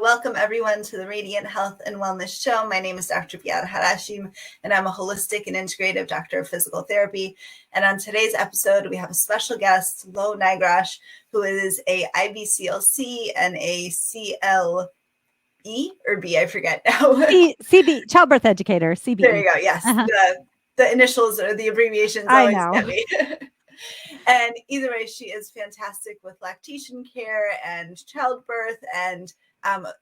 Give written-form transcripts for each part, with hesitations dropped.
Welcome everyone to the Radiant Health and Wellness Show. My name is Dr. Beata Harasim, and I'm a holistic and integrative doctor of physical therapy. And on today's episode, we have a special guest, Lo Nigrosh, who is a IBCLC and a CLE or B, I forget now. CB, childbirth educator, CB. There you go. Yes, the initials or the abbreviations always get me. And either way, she is fantastic with lactation care and childbirth, and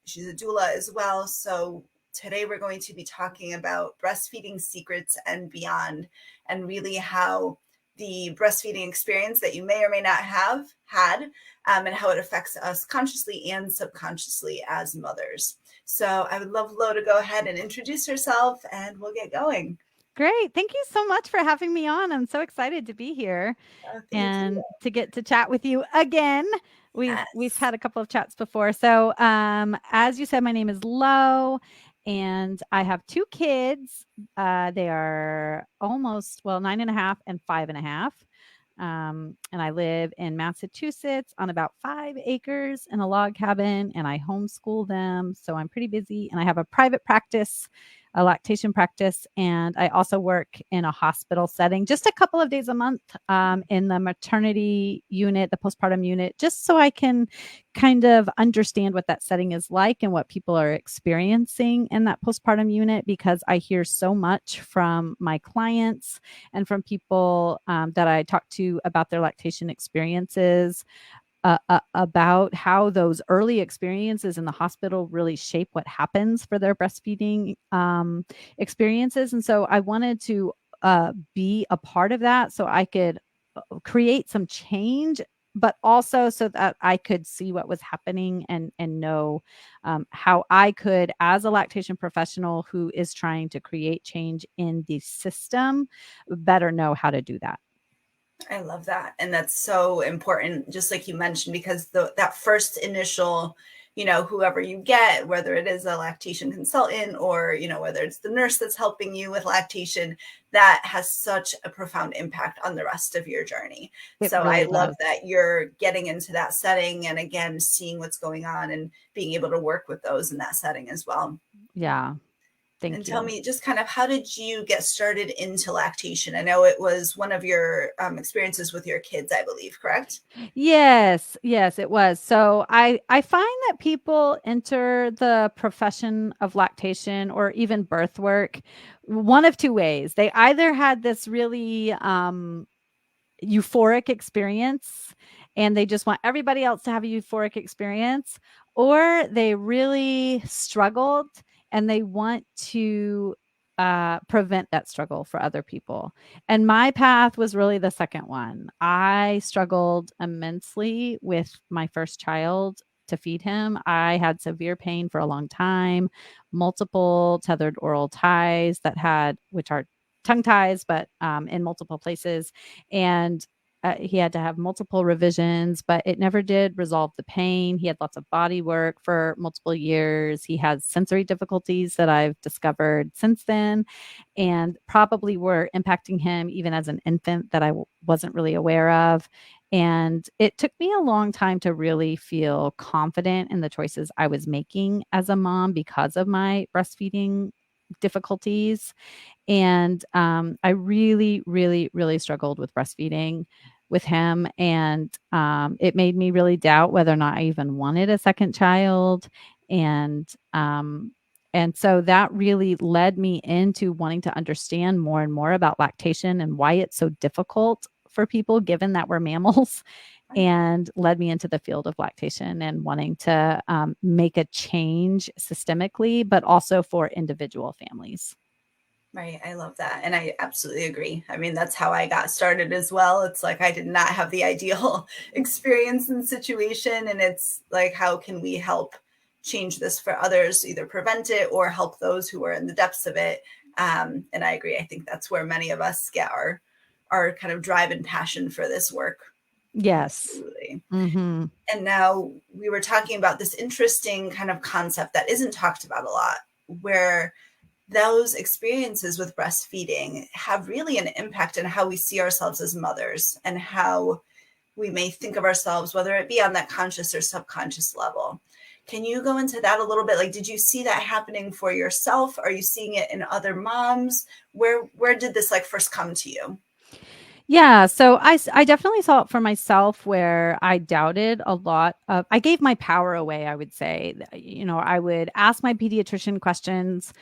she's a doula as well. So today we're going to be talking about breastfeeding secrets and beyond, and really how the breastfeeding experience that you may or may not have had, and how it affects us consciously and subconsciously as mothers. So I would love Lo to go ahead and introduce herself, and we'll get going. Great. Thank you so much for having me on. I'm so excited to be here and to get to chat with you again. We've had a couple of chats before. So as you said, my name is Lo, and I have two kids. They are almost, 9.5 and 5.5. And I live in Massachusetts on about 5 acres in a log cabin, and I homeschool them. So I'm pretty busy, and I have a private practice, a lactation practice. And I also work in a hospital setting just a couple of days a month in the maternity unit, the postpartum unit, just so I can kind of understand what that setting is like and what people are experiencing in that postpartum unit, because I hear so much from my clients and from people that I talk to about their lactation experiences, about how those early experiences in the hospital really shape what happens for their breastfeeding experiences. And so I wanted to be a part of that so I could create some change, but also so that I could see what was happening and know how I could, as a lactation professional who is trying to create change in the system, better know how to do that. I love that. And that's so important, just like you mentioned, because that first initial, whoever you get, whether it is a lactation consultant or, whether it's the nurse that's helping you with lactation, that has such a profound impact on the rest of your journey. So really I love that you're getting into that setting and again, seeing what's going on and being able to work with those in that setting as well. Yeah. Thank you. Tell me just kind of, how did you get started into lactation? I know it was one of your experiences with your kids, I believe, correct? Yes, it was. So I find that people enter the profession of lactation or even birth work one of two ways. They either had this really euphoric experience and they just want everybody else to have a euphoric experience, or they really struggled and they want to prevent that struggle for other people. And my path was really the second one. I struggled immensely with my first child to feed him. I had severe pain for a long time, multiple tethered oral ties which are tongue ties, but in multiple places. And he had to have multiple revisions, but it never did resolve the pain. He had lots of body work for multiple years. He has sensory difficulties that I've discovered since then, and probably were impacting him even as an infant that I wasn't really aware of. And it took me a long time to really feel confident in the choices I was making as a mom because of my breastfeeding difficulties. And I really, really, really struggled with breastfeeding with him. And it made me really doubt whether or not I even wanted a second child. And so that really led me into wanting to understand more and more about lactation and why it's so difficult for people, given that we're mammals, and led me into the field of lactation and wanting to make a change systemically, but also for individual families. Right. I love that. And I absolutely agree. I mean, that's how I got started as well. It's like I did not have the ideal experience and situation. And it's like, how can we help change this for others, either prevent it or help those who are in the depths of it? And I agree. I think that's where many of us get our kind of drive and passion for this work. Yes. Absolutely. Mm-hmm. And now we were talking about this interesting kind of concept that isn't talked about a lot, where those experiences with breastfeeding have really an impact on how we see ourselves as mothers and how we may think of ourselves, whether it be on that conscious or subconscious level. Can you go into that a little bit? Like, did you see that happening for yourself? Are you seeing it in other moms? Where did this like first come to you? Yeah, so I definitely saw it for myself where I doubted a lot of I gave my power away, I would say. You know, I would ask my pediatrician questions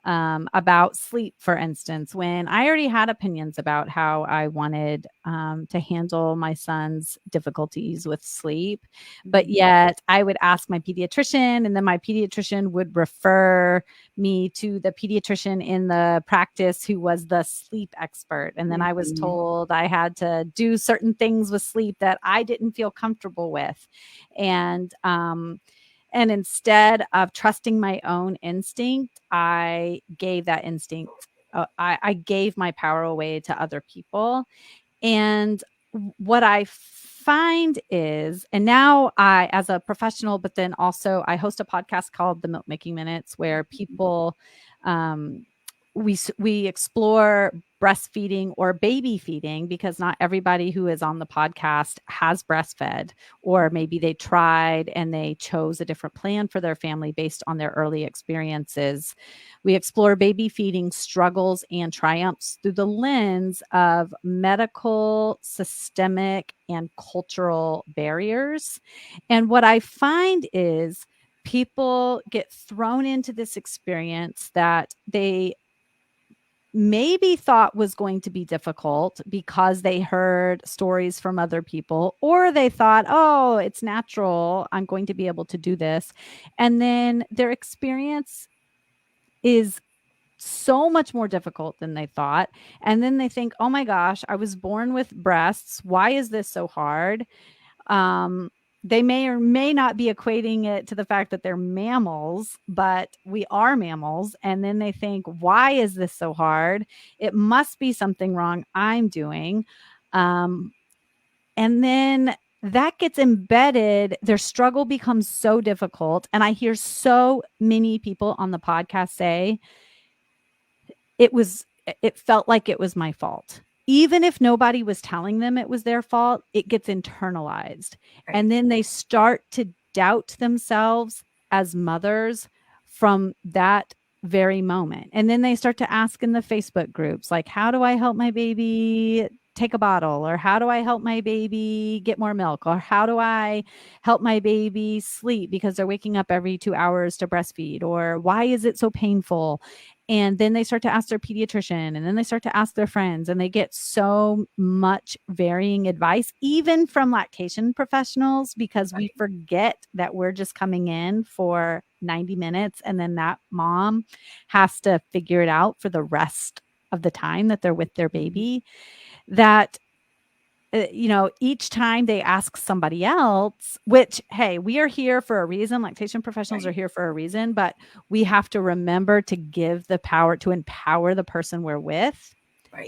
about sleep, for instance, when I already had opinions about how I wanted to handle my son's difficulties with sleep. But yet I would ask my pediatrician, and then my pediatrician would refer me to the pediatrician in the practice who was the sleep expert. And then I was told I had to do certain things with sleep that I didn't feel comfortable with. And instead of trusting my own instinct, I gave that instinct, I gave my power away to other people. And what I find is, and now I, as a professional, but then also I host a podcast called The Milk Making Minutes, where people, um, we explore breastfeeding or baby feeding, because not everybody who is on the podcast has breastfed, or maybe they tried and they chose a different plan for their family based on their early experiences. We explore baby feeding struggles and triumphs through the lens of medical, systemic, and cultural barriers. And what I find is people get thrown into this experience that they maybe thought was going to be difficult because they heard stories from other people, or they thought, oh, it's natural, I'm going to be able to do this. And then their experience is so much more difficult than they thought. And then they think, oh my gosh, I was born with breasts. Why is this so hard? Um, they may or may not be equating it to the fact that they're mammals, but we are mammals. And then they think, why is this so hard? It must be something wrong I'm doing. And then that gets embedded. Their struggle becomes so difficult. And I hear so many people on the podcast say, it felt like it was my fault. Even if nobody was telling them it was their fault, it gets internalized. Right. And then they start to doubt themselves as mothers from that very moment. And then they start to ask in the Facebook groups, like, how do I help my baby take a bottle? Or how do I help my baby get more milk? Or how do I help my baby sleep because they're waking up every 2 hours to breastfeed? Or why is it so painful? And then they start to ask their pediatrician, and then they start to ask their friends, and they get so much varying advice, even from lactation professionals, because we forget that we're just coming in for 90 minutes. And then that mom has to figure it out for the rest of the time that they're with their baby. That each time they ask somebody else, which, hey, we are here for a reason. Lactation professionals are here for a reason, but we have to remember to give the power, to empower the person we're with,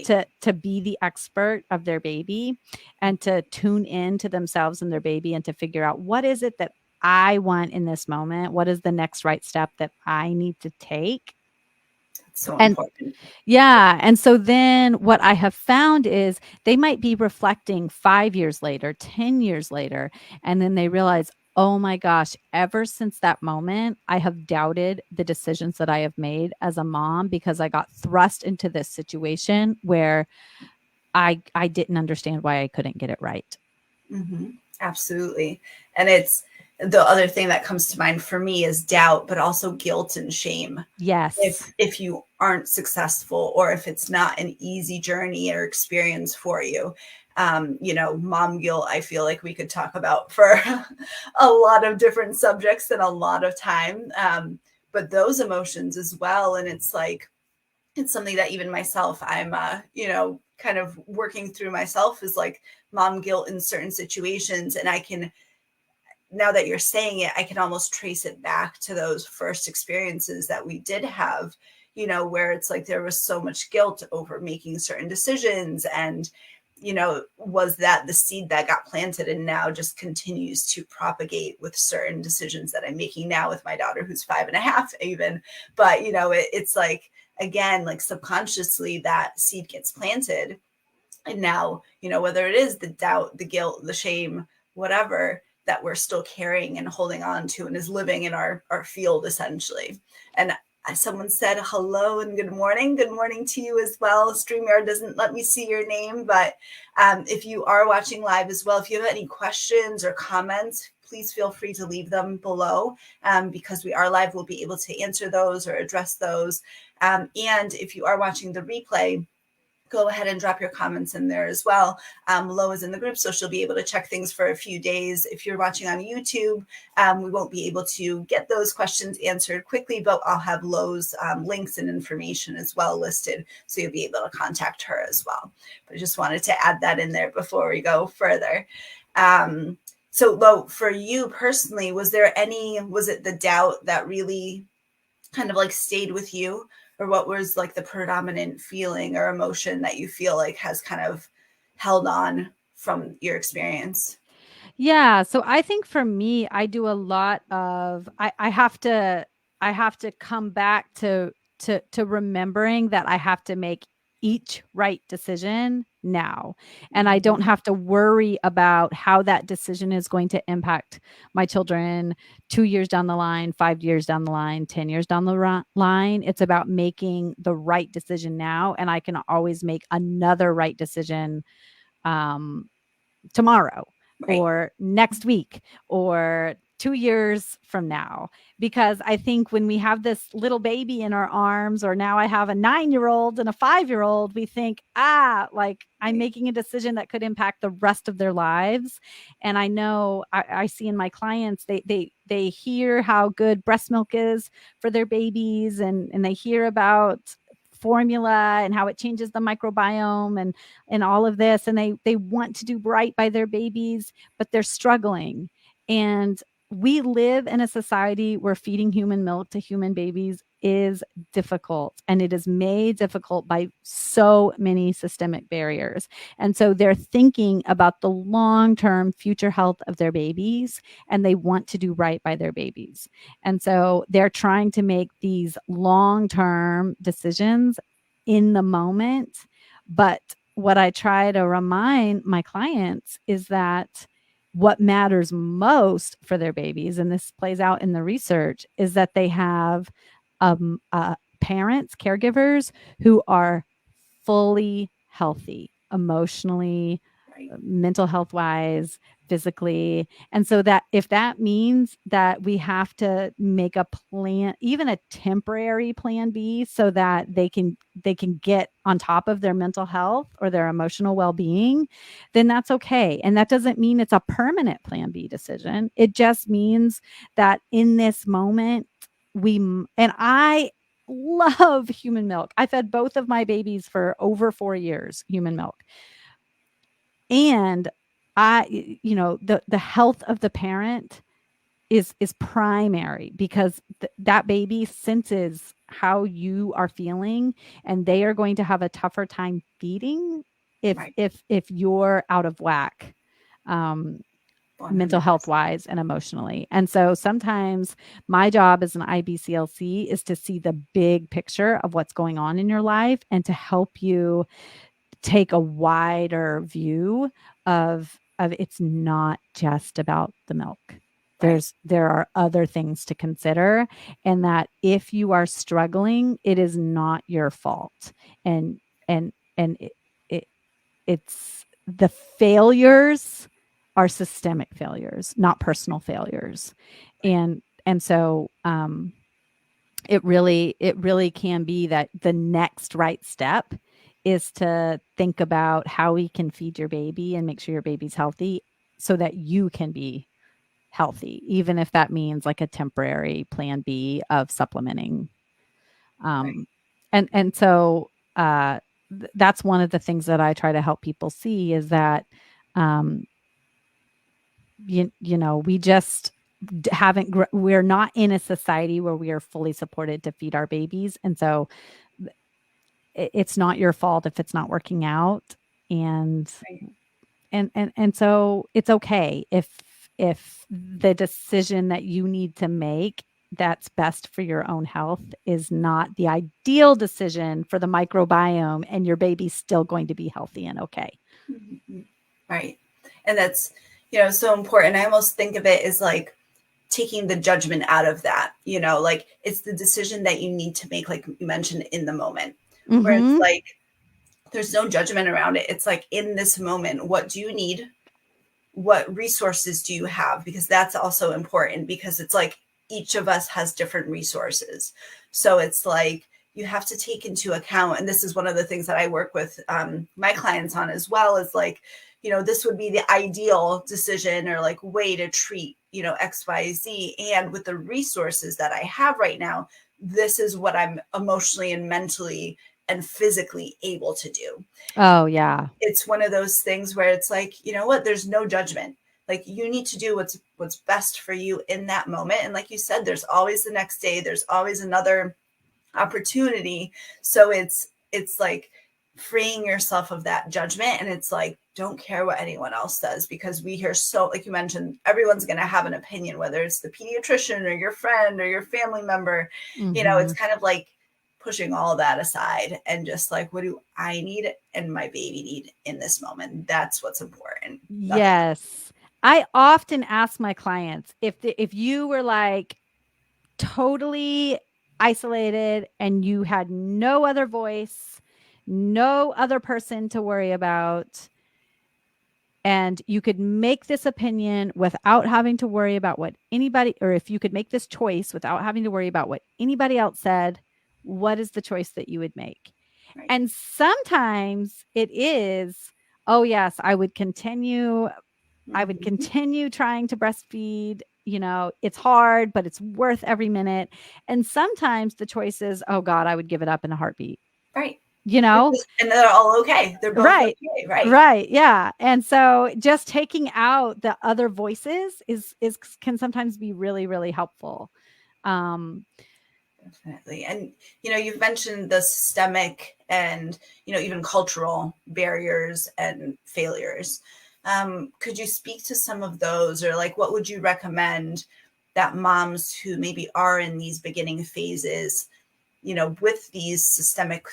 to be the expert of their baby, and to tune in to themselves and their baby, and to figure out, what is it that I want in this moment? What is the next right step that I need to take? So important. Yeah. And so then what I have found is they might be reflecting 5 years later, 10 years later, and then they realize, oh my gosh, ever since that moment, I have doubted the decisions that I have made as a mom, because I got thrust into this situation where I didn't understand why I couldn't get it right. Mm-hmm. Absolutely. And it's the other thing that comes to mind for me is doubt, but also guilt and shame. Yes. If you aren't successful, or if it's not an easy journey or experience for you, mom guilt, I feel like we could talk about for a lot of different subjects and a lot of time. But those emotions as well. And it's like, it's something that even myself, I'm, kind of working through myself, is like mom guilt in certain situations. And I can, now that you're saying it, I can almost trace it back to those first experiences that we did have, where it's like there was so much guilt over making certain decisions. And, was that the seed that got planted and now just continues to propagate with certain decisions that I'm making now with my daughter, who's 5.5 even. But, it's like, again, like subconsciously that seed gets planted. And now, whether it is the doubt, the guilt, the shame, whatever, that we're still carrying and holding on to and is living in our field essentially. And someone said hello and good morning. Good morning to you as well. StreamYard doesn't let me see your name, but if you are watching live as well, if you have any questions or comments, please feel free to leave them below because we are live. We'll be able to answer those or address those. And if you are watching the replay, go ahead and drop your comments in there as well. Lo is in the group, so she'll be able to check things for a few days. If you're watching on YouTube, we won't be able to get those questions answered quickly, but I'll have Lo's links and information as well listed, so you'll be able to contact her as well. But I just wanted to add that in there before we go further. So Lo, for you personally, was it the doubt that really kind of like stayed with you? Or what was like the predominant feeling or emotion that you feel like has kind of held on from your experience? Yeah. So I think for me, I do a lot of, I have to come back to remembering that I have to make each right decision now. And I don't have to worry about how that decision is going to impact my children 2 years down the line, 5 years down the line, 10 years down the line. It's about making the right decision now. And I can always make another right decision tomorrow or next week or 2 years from now. Because I think when we have this little baby in our arms, or now I have a 9-year-old and a 5-year-old, we think, like I'm making a decision that could impact the rest of their lives. And I know I see in my clients, they hear how good breast milk is for their babies, and they hear about formula and how it changes the microbiome and all of this, and they want to do right by their babies, but they're struggling. And we live in a society where feeding human milk to human babies is difficult, and it is made difficult by so many systemic barriers. And so they're thinking about the long-term future health of their babies, and they want to do right by their babies. And so they're trying to make these long-term decisions in the moment. But what I try to remind my clients is that what matters most for their babies, and this plays out in the research, is that they have parents, caregivers who are fully healthy, emotionally, mental health wise, physically. And so that if that means that we have to make a plan, even a temporary plan B, so that they can get on top of their mental health or their emotional well-being, then that's okay. And that doesn't mean it's a permanent plan B decision. It just means that in this moment, I love human milk. I fed both of my babies for over 4 years, human milk. And the health of the parent is primary, because that baby senses how you are feeling, and they are going to have a tougher time feeding if you're out of whack, mental health wise and emotionally. And so sometimes my job as an IBCLC is to see the big picture of what's going on in your life and to help you take a wider view of it's not just about the milk. There are other things to consider, and that if you are struggling, it is not your fault. And it's the failures are systemic failures, not personal failures. And so it really can be that the next right step is to think about how we can feed your baby and make sure your baby's healthy so that you can be healthy, even if that means like a temporary plan B of supplementing. And so that's one of the things that I try to help people see, is that we just we're not in a society where we are fully supported to feed our babies. And so it's not your fault if it's not working out. And so it's okay if the decision that you need to make that's best for your own health is not the ideal decision for the microbiome, and your baby's still going to be healthy and okay. Right. And that's, so important. I almost think of it as like taking the judgment out of that, like it's the decision that you need to make, like you mentioned, in the moment, where it's like, there's no judgment around it. It's like, in this moment, what do you need? What resources do you have? Because that's also important, because it's like each of us has different resources. So it's like, you have to take into account, and this is one of the things that I work with my clients on as well, is like, this would be the ideal decision or like way to treat, XYZ. And with the resources that I have right now, this is what I'm emotionally and mentally and physically able to do. Oh, yeah. It's one of those things where it's like, there's no judgment. Like, you need to do what's best for you in that moment. And like you said, there's always the next day. There's always another opportunity. So it's like freeing yourself of that judgment. And it's like, don't care what anyone else says, because we hear, so like you mentioned, everyone's going to have an opinion, whether it's the pediatrician or your friend or your family member. It's kind of like pushing all that aside and just like, what do I need and my baby need in this moment? That's what's important. Yes. I often ask my clients, if you were like totally isolated and you had no other voice, no other person to worry about, and you could make this opinion without having to worry about what anybody, or if you could make this choice without having to worry about what anybody else said, what is the choice that you would make? Right. And sometimes it is, oh yes, I would continue trying to breastfeed. It's hard, but it's worth every minute. And sometimes the choice is, oh God, I would give it up in a heartbeat. Right. And they're all okay. They're both right. Okay. Right. Right. Yeah. And so just taking out the other voices can sometimes be really, really helpful. Definitely. And, you've mentioned the systemic and, even cultural barriers and failures. Could you speak to some of those, or like, what would you recommend that moms who maybe are in these beginning phases, with these systemic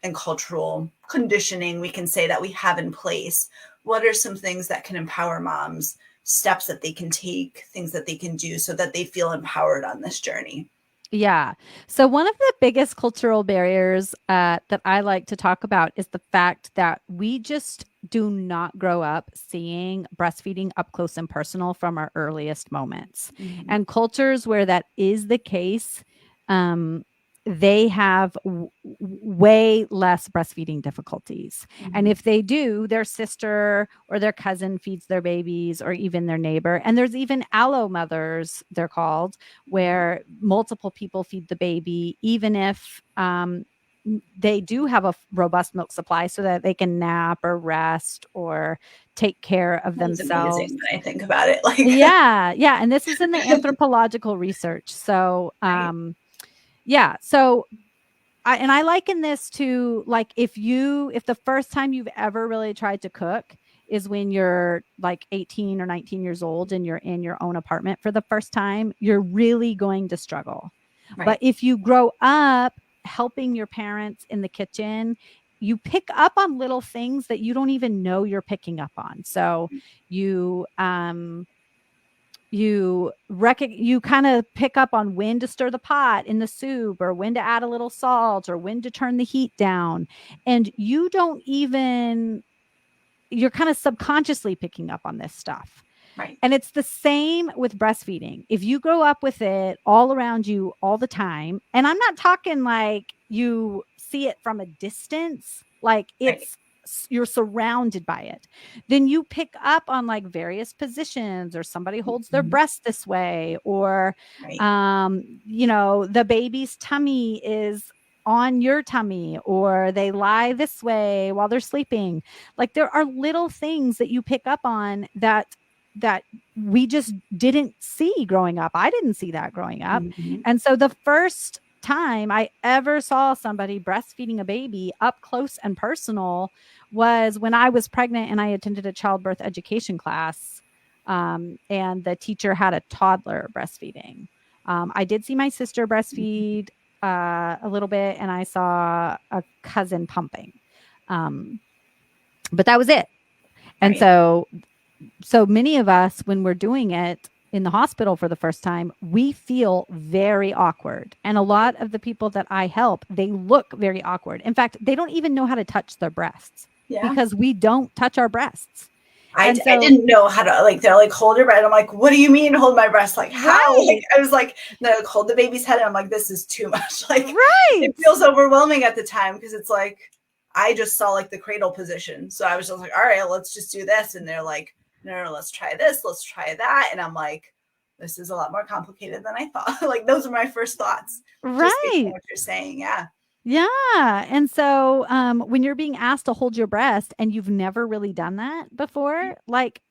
and cultural conditioning, we can say, that we have in place? What are some things that can empower moms, steps that they can take, things that they can do so that they feel empowered on this journey? Yeah. So one of the biggest cultural barriers that I like to talk about is the fact that we just do not grow up seeing breastfeeding up close and personal from our earliest moments. And cultures where that is the case, they have way less breastfeeding difficulties. And if they do, their sister or their cousin feeds their babies, or even their neighbor. And there's even allo mothers, they're called, where multiple people feed the baby, even if they do have a robust milk supply, so that they can nap or rest or take care of That's themselves. amazing when I think about it. Like, yeah. And this is in the anthropological research. So, yeah. So I liken this to, like, if the first time you've ever really tried to cook is when you're like 18 or 19 years old and you're in your own apartment for the first time, you're really going to struggle. Right. But if you grow up helping your parents in the kitchen, you pick up on little things that you don't even know you're picking up on. So you kind of pick up on when to stir the pot in the soup, or when to add a little salt, or when to turn the heat down. And you're kind of subconsciously picking up on this stuff. Right. And it's the same with breastfeeding. If you grow up with it all around you all the time, and I'm not talking like you see it from a distance, like it's you're surrounded by it, then you pick up on like various positions, or somebody holds their breast this way, or the baby's tummy is on your tummy, or they lie this way while they're sleeping. Like, there are little things that you pick up on that we just didn't see growing up. I didn't see that growing up. And so the first time I ever saw somebody breastfeeding a baby up close and personal was when I was pregnant and I attended a childbirth education class. And the teacher had a toddler breastfeeding. I did see my sister breastfeed a little bit, and I saw a cousin pumping. But that was it. And so so many of us, when we're doing it in the hospital for the first time, we feel very awkward. And a lot of the people that I help, they look very awkward. In fact, they don't even know how to touch their breasts because we don't touch our breasts. I didn't know how to, like, they're like, hold your breast. I'm like, what do you mean hold my breast? Like, how? Like, I was like, no, hold the baby's head. And I'm like, this is too much. Like, it feels overwhelming at the time because it's like, I just saw like the cradle position. So I was just like, all right, let's just do this. And they're like, no, let's try this. Let's try that. And I'm like, this is a lot more complicated than I thought. Like, those are my first thoughts. Just based on what you're saying. Yeah. Yeah. And so when you're being asked to hold your breast and you've never really done that before, like,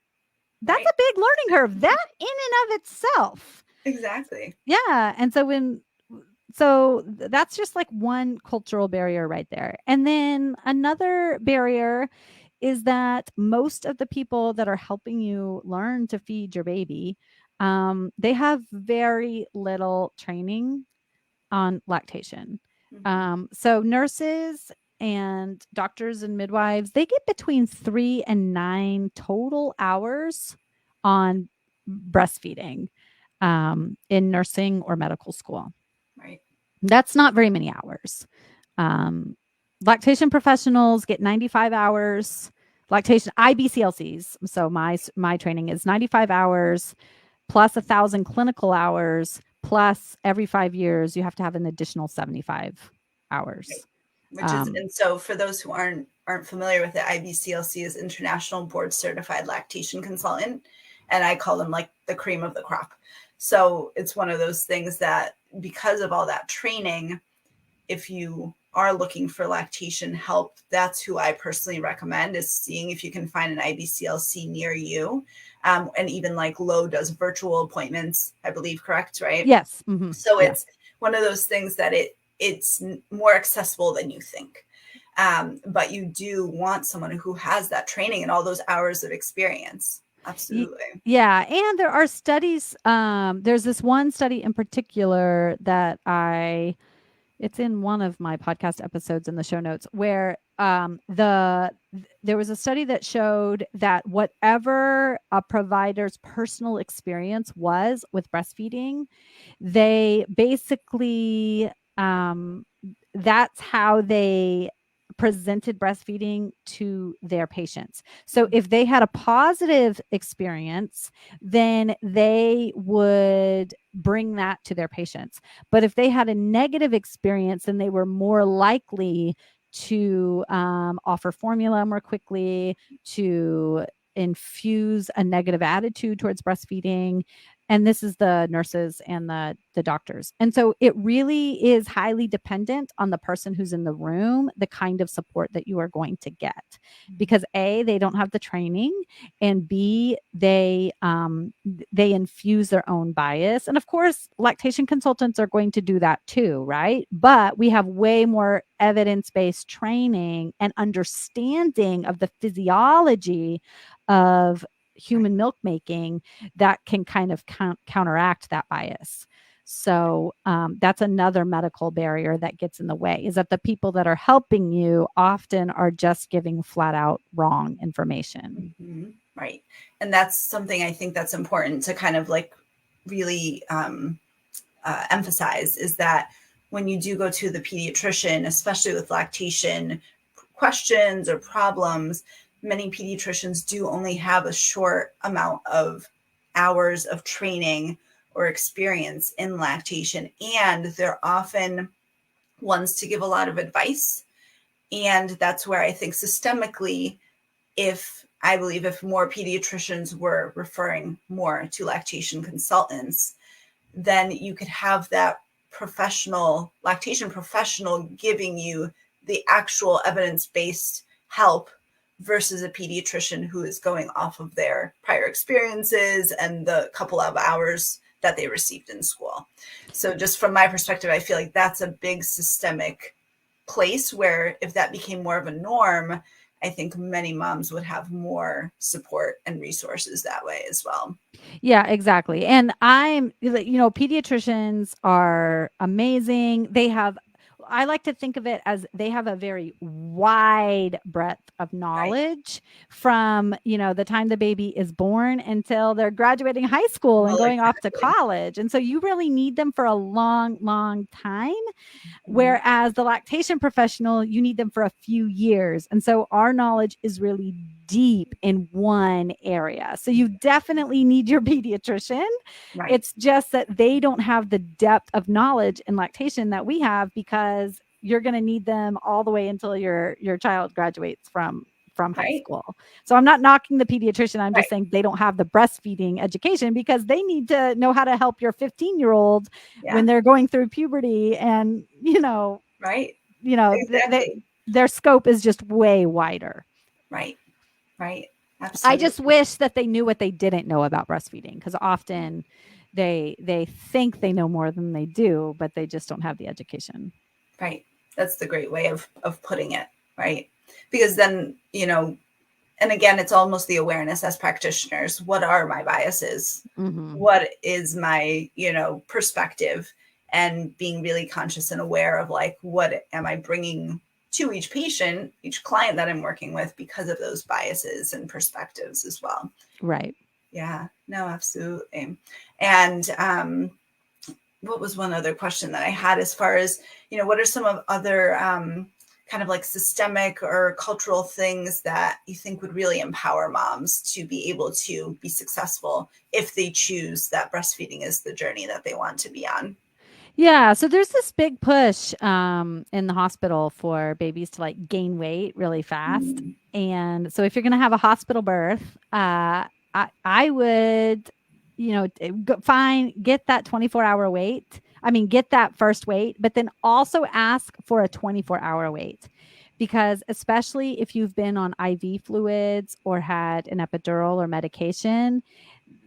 that's a big learning curve, that in and of itself. Exactly. Yeah. And so that's just like one cultural barrier right there. And then another barrier is that most of the people that are helping you learn to feed your baby, they have very little training on lactation. So nurses and doctors and midwives, they get between 3 and 9 total hours on breastfeeding in nursing or medical school. Right. That's not very many hours. Lactation professionals get 95 hours. Lactation IBCLCs. So my training is 95 hours plus 1,000 clinical hours, plus every 5 years you have to have an additional 75 hours. Which is, and so for those who aren't familiar with it, IBCLC is International Board Certified Lactation Consultant, and I call them like the cream of the crop. So it's one of those things that because of all that training, if you are looking for lactation help, that's who I personally recommend, is seeing if you can find an IBCLC near you. And even like Lo does virtual appointments, I believe, correct? Right? Yes. So it's one of those things that it's more accessible than you think. But you do want someone who has that training and all those hours of experience. Absolutely. Yeah. And there are studies. There's this one study in particular that it's in one of my podcast episodes in the show notes, where there was a study that showed that whatever a provider's personal experience was with breastfeeding, they basically that's how they presented breastfeeding to their patients. So if they had a positive experience, then they would bring that to their patients. But if they had a negative experience, then they were more likely to offer formula more quickly, to infuse a negative attitude towards breastfeeding. And this is the nurses and the doctors. And so it really is highly dependent on the person who's in the room, the kind of support that you are going to get. Because A, they don't have the training, and B, they infuse their own bias. And of course, lactation consultants are going to do that too, right? But we have way more evidence-based training and understanding of the physiology of human milk making that can kind of counteract that bias. So that's another medical barrier that gets in the way, is that the people that are helping you often are just giving flat out wrong information. Right. And that's something I think that's important to kind of like really emphasize, is that when you do go to the pediatrician, especially with lactation questions or problems, many pediatricians do only have a short amount of hours of training or experience in lactation. And they're often ones to give a lot of advice. And that's where I think systemically, I believe if more pediatricians were referring more to lactation consultants, then you could have that lactation professional giving you the actual evidence-based help versus a pediatrician who is going off of their prior experiences and the couple of hours that they received in school. So just from my perspective, I feel like that's a big systemic place where if that became more of a norm, I think many moms would have more support and resources that way as well. Yeah, exactly. And pediatricians are amazing. They have I like to think of it as they have a very wide breadth of knowledge from, the time the baby is born until they're graduating high school and going off to college. And so you really need them for a long, long time. Whereas the lactation professional, you need them for a few years. And so our knowledge is really deep in one area. So you definitely need your pediatrician. Right. It's just that they don't have the depth of knowledge in lactation that we have, because you're going to need them all the way until your child graduates from high school. So I'm not knocking the pediatrician. I'm just saying they don't have the breastfeeding education, because they need to know how to help your 15-year-old when they're going through puberty, and exactly. Their scope is just way wider. Right. Absolutely. I just wish that they knew what they didn't know about breastfeeding, because often they think they know more than they do, but they just don't have the education. Right. That's the great way of putting it. Right. Because then, and again, it's almost the awareness as practitioners. What are my biases? What is my, perspective? And being really conscious and aware of like, what am I bringing to each patient, each client that I'm working with, because of those biases and perspectives as well. Right. Yeah, no, absolutely. And what was one other question that I had as far as, what are some of other kind of like systemic or cultural things that you think would really empower moms to be able to be successful if they choose that breastfeeding is the journey that they want to be on? Yeah. So there's this big push in the hospital for babies to like gain weight really fast. And so if you're going to have a hospital birth, I would, get that 24-hour wait. I mean, get that first wait, but then also ask for a 24-hour wait. Because especially if you've been on IV fluids or had an epidural or medication,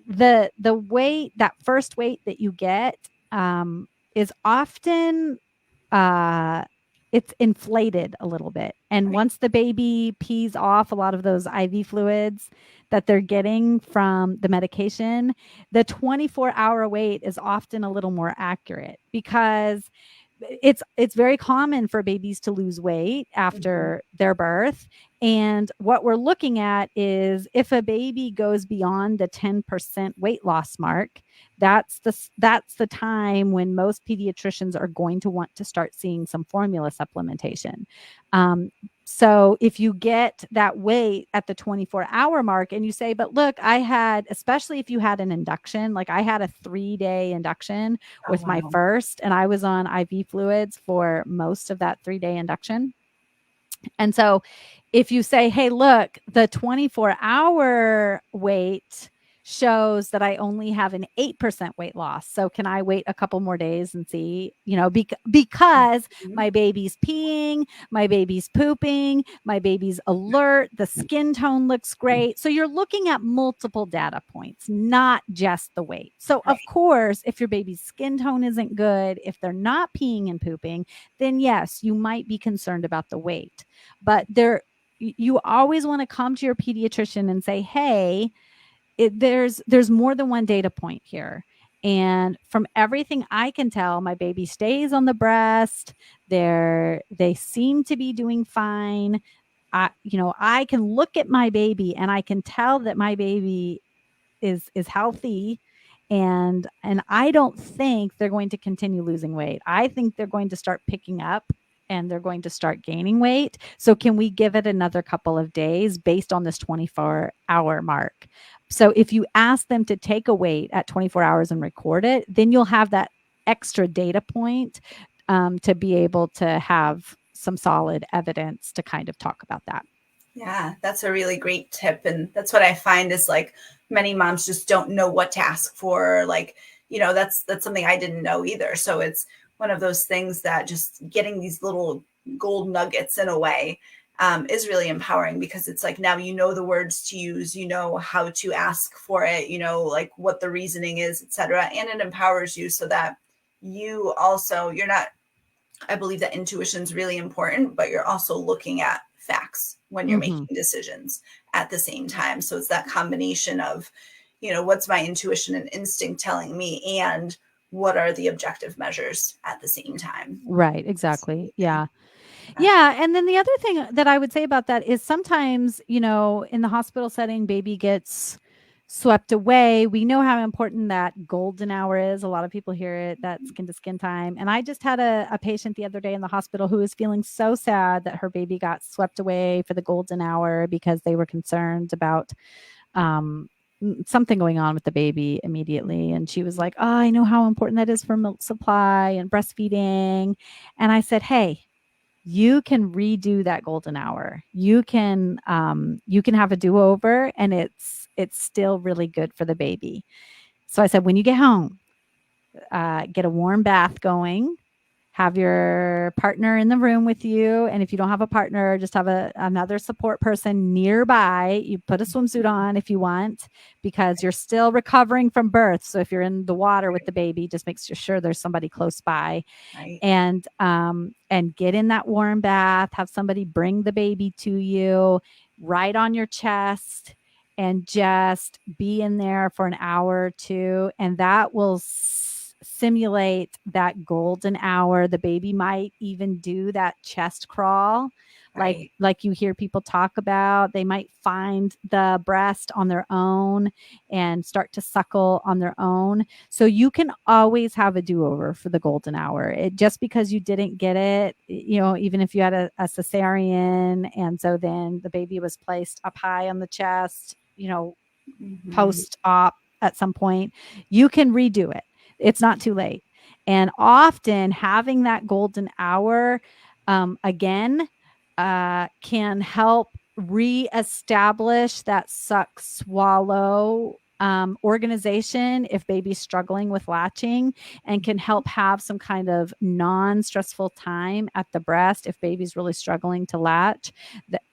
the weight, that first weight that you get, is often it's inflated a little bit. And once the baby pees off a lot of those IV fluids that they're getting from the medication, the 24-hour wait is often a little more accurate, because it's very common for babies to lose weight after their birth. And what we're looking at is if a baby goes beyond the 10% weight loss mark, that's the time when most pediatricians are going to want to start seeing some formula supplementation. So if you get that weight at the 24-hour mark and you say, but look, especially if you had an induction, like I had a 3-day induction with my first, and I was on IV fluids for most of that 3-day induction. And so if you say, hey, look, the 24-hour wait shows that I only have an 8% weight loss. So can I wait a couple more days and see, because my baby's peeing, my baby's pooping, my baby's alert, the skin tone looks great. So you're looking at multiple data points, not just the weight. So of course, if your baby's skin tone isn't good, if they're not peeing and pooping, then yes, you might be concerned about the weight. But you always want to come to your pediatrician and say, hey, there's more than one data point here. And from everything I can tell, my baby stays on the breast. They seem to be doing fine. I can look at my baby and I can tell that my baby is healthy. And I don't think they're going to continue losing weight. I think they're going to start picking up and they're going to start gaining weight. So can we give it another couple of days based on this 24-hour mark? So if you ask them to take a weight at 24 hours and record it, then you'll have that extra data point to be able to have some solid evidence to kind of talk about that. Yeah, that's a really great tip. And that's what I find is like many moms just don't know what to ask for. Like, that's something I didn't know either. So it's one of those things that just getting these little gold nuggets in a way is really empowering, because it's like, now the words to use, how to ask for it, like what the reasoning is, etc. And it empowers you so that you're not, I believe that intuition is really important, but you're also looking at facts when you're making decisions at the same time. So it's that combination of, what's my intuition and instinct telling me, and what are the objective measures at the same time. Right. Exactly. Yeah. Yeah. And then the other thing that I would say about that is sometimes, in the hospital setting, baby gets swept away. We know how important that golden hour is. A lot of people hear it, that skin to skin time. And I just had a patient the other day in the hospital who was feeling so sad that her baby got swept away for the golden hour because they were concerned about something going on with the baby immediately. And she was like, oh, I know how important that is for milk supply and breastfeeding. And I said, hey, you can redo that golden hour. You can have a do-over, and it's still really good for the baby. So I said, when you get home, get a warm bath going, have your partner in the room with you. And if you don't have a partner, just have another support person nearby. You put a swimsuit on if you want, because you're still recovering from birth. So if you're in the water with the baby, just make sure there's somebody close by. Right. And get in that warm bath, have somebody bring the baby to you right on your chest, and just be in there for an hour or two. And that will simulate that golden hour. The baby might even do that chest crawl, right, like you hear people talk about. They might find the breast on their own and start to suckle on their own. So you can always have a do-over for the golden hour. Just because you didn't get it, even if you had a cesarean, and so then the baby was placed up high on the chest, post-op at some point, you can redo it. It's not too late. And often having that golden hour, again, can help reestablish that suck swallow organization if baby's struggling with latching, and can help have some kind of non-stressful time at the breast if baby's really struggling to latch.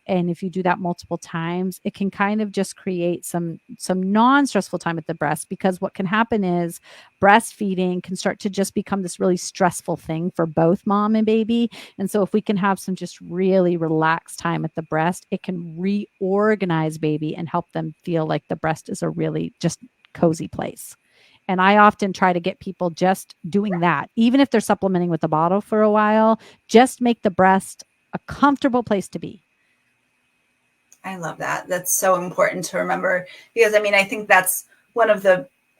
And if you do that multiple times, it can kind of just create some non-stressful time at the breast, because what can happen is breastfeeding can start to just become this really stressful thing for both mom and baby. And so if we can have some just really relaxed time at the breast, it can reorganize baby and help them feel like the breast is a really just cozy place. And I often try to get people just doing that. Even if they're supplementing with the bottle for a while, just make the breast a comfortable place to be. I love that. That's so important to remember, because I think that's one of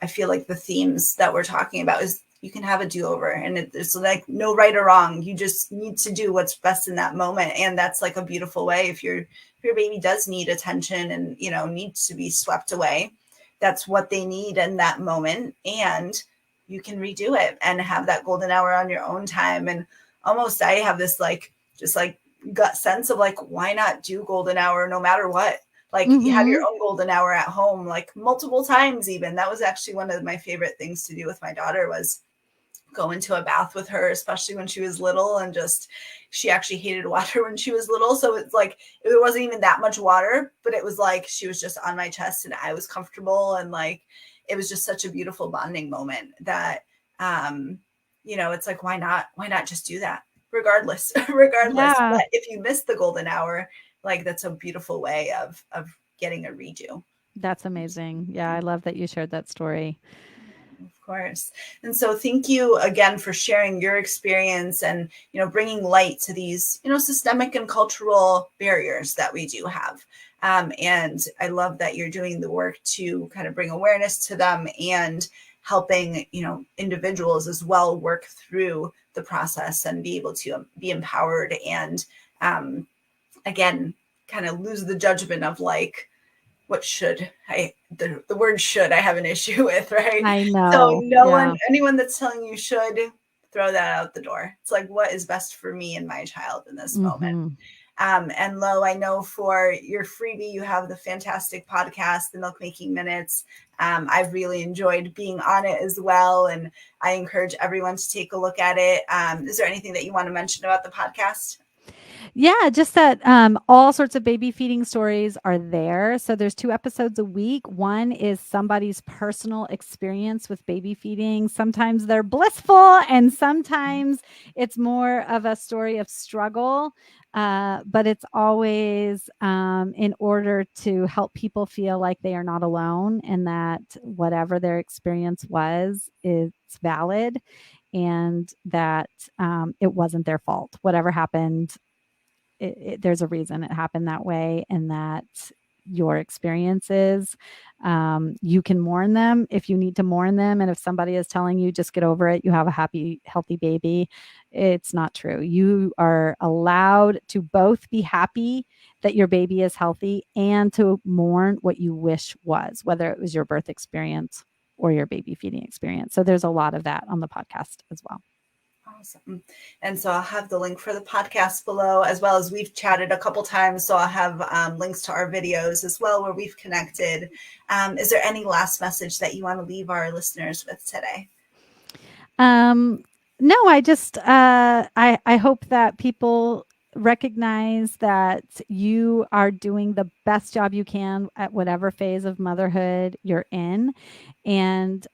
I feel like the themes that we're talking about is you can have a do-over, and there's like no right or wrong. You just need to do what's best in that moment. And that's like a beautiful way. If your baby does need attention and, needs to be swept away, that's what they need in that moment. And you can redo it and have that golden hour on your own time. And almost I have this gut sense of why not do golden hour no matter what? You have your own golden hour at home, multiple times even. That was actually one of my favorite things to do with my daughter, was go into a bath with her, especially when she was little. And she actually hated water when she was little. So it's it wasn't even that much water, but it was she was just on my chest and I was comfortable. And it was just such a beautiful bonding moment that, it's why not just do that? Regardless. Yeah. But if you miss the golden hour, that's a beautiful way of getting a redo. That's amazing. Yeah, I love that you shared that story. Of course. And so thank you again for sharing your experience and, bringing light to these, systemic and cultural barriers that we do have. And I love that you're doing the work to kind of bring awareness to them and helping, individuals as well work through the process and be able to be empowered and, again, kind of lose the judgment of what should the word should I have an issue with, right? I know. So anyone that's telling you should, throw that out the door. It's what is best for me and my child in this moment. And Lo, I know for your freebie, you have the fantastic podcast, The Milk Making Minutes. I've really enjoyed being on it as well. And I encourage everyone to take a look at it. Is there anything that you want to mention about the podcast? Yeah, just that all sorts of baby feeding stories are there. So there's 2 episodes a week. One is somebody's personal experience with baby feeding. Sometimes they're blissful and sometimes it's more of a story of struggle. But it's always in order to help people feel like they are not alone and that whatever their experience was, it's valid and that it wasn't their fault. Whatever happened, there's a reason it happened that way, and that your experiences, you can mourn them if you need to mourn them. And if somebody is telling you just get over it, you have a happy, healthy baby, it's not true. You are allowed to both be happy that your baby is healthy and to mourn what you wish was, whether it was your birth experience or your baby feeding experience. So there's a lot of that on the podcast as well. Awesome. And so I'll have the link for the podcast below, as well as we've chatted a couple times. So I'll have links to our videos as well where we've connected. Is there any last message that you want to leave our listeners with today? No, I just I hope that people recognize that you are doing the best job you can at whatever phase of motherhood you're in, and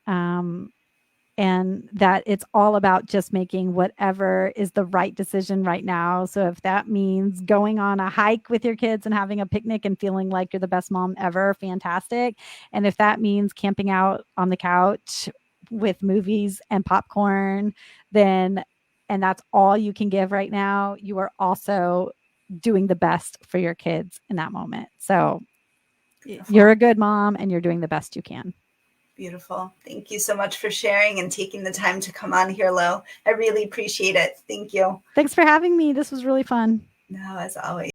that it's all about just making whatever is the right decision right now. So if that means going on a hike with your kids and having a picnic and feeling like you're the best mom ever, fantastic. And if that means camping out on the couch with movies and popcorn, then and that's all you can give right now, you are also doing the best for your kids in that moment. So Beautiful. You're a good mom and you're doing the best you can. Beautiful. Thank you so much for sharing and taking the time to come on here, Lo. I really appreciate it. Thank you. Thanks for having me. This was really fun. No, as always.